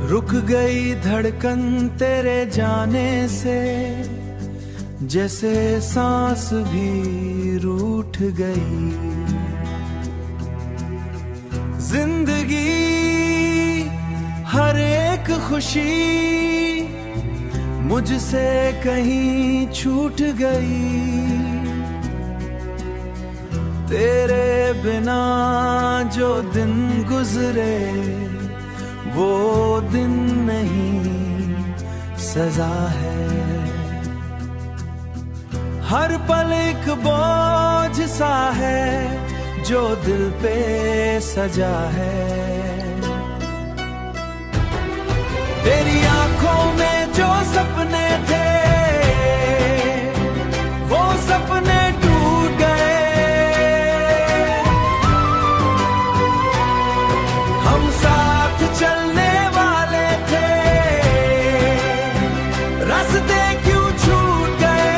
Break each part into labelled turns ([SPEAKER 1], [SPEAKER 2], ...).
[SPEAKER 1] रुक गई धड़कन तेरे जाने से, जैसे सांस भी रूठ गई। जिंदगी हर एक खुशी मुझसे कहीं छूट गई। तेरे बिना जो दिन गुजरे वो दिन नहीं सजा है। हर पल एक बोझ सा है जो दिल पे सजा है। तेरी आंखों में जो सपने थे वो सपने टूट गए। हम साथ चलने वाले थे, रास्ते क्यों छूट गए।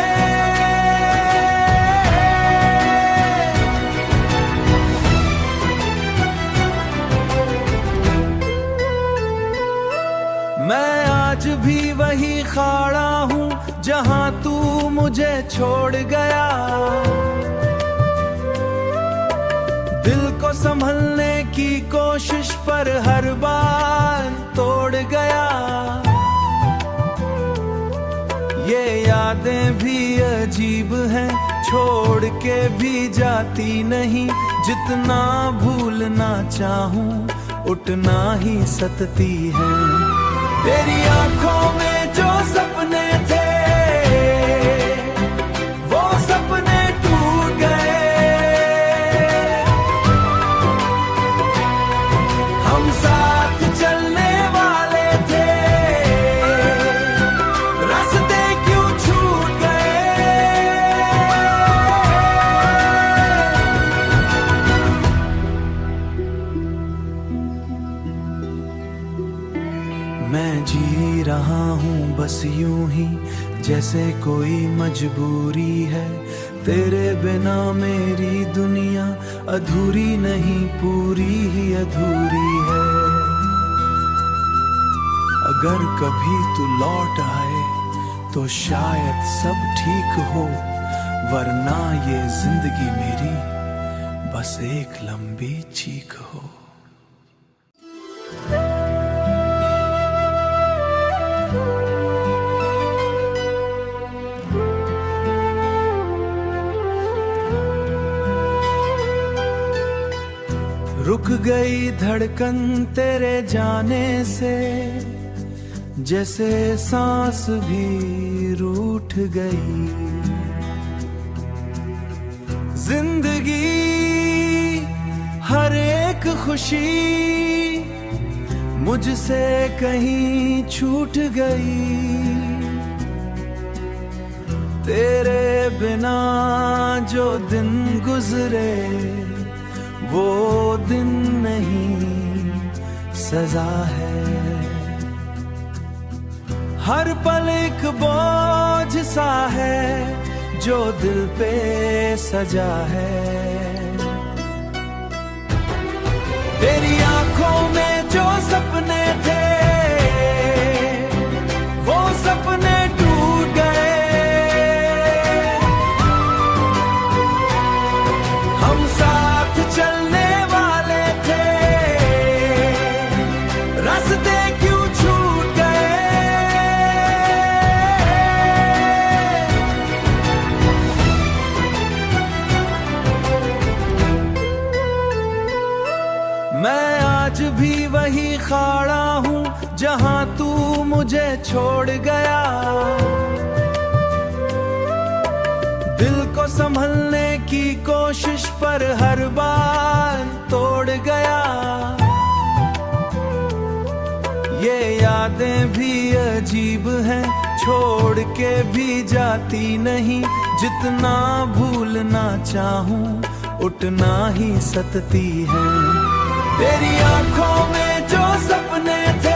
[SPEAKER 1] मैं आज भी वही खड़ा हूँ जहाँ तू मुझे छोड़ गया। दिल को संभलने की कोशिश पर हर बार तोड़ गया। ये यादें भी अजीब हैं, छोड़ के भी जाती नहीं। जितना भूलना चाहूं उतना ही सतती है। तेरी आंखों में जो सपने थे वो सपने टूट गए। हम साथ चलने वाले थे, रास्ते क्यों छूट गए। मैं जी रहा हूँ बस यूं ही जैसे कोई मजबूरी है। तेरे बिना मेरी दुनिया अधूरी नहीं, पूरी ही अधूरी है। अगर कभी तू लौट आए तो शायद सब ठीक हो, वरना ये जिंदगी मेरी बस एक लंबी चीख हो। रुक गई धड़कन तेरे जाने से, जैसे सांस भी रूठ गई। जिंदगी हर एक खुशी मुझसे कहीं छूट गई। तेरे बिना जो दिन गुजरे वो दिन नहीं सजा है। हर पल एक बोझ सा है जो दिल पे सजा है। तेरी आंखों में जो सपने थे वो सपने टूट गए। हम साथ चलने वाले थे, रास्ते क्यों छूट गए। मैं आज भी वही खड़ा हूँ जहाँ तू मुझे छोड़ गया। दिल को संभलने की कोशिश पर हर बार तोड़ गया। ये यादें भी अजीब हैं, छोड़ के भी जाती नहीं। जितना भूलना चाहूं उतना ही सतती है। तेरी आंखों में जो सपने थे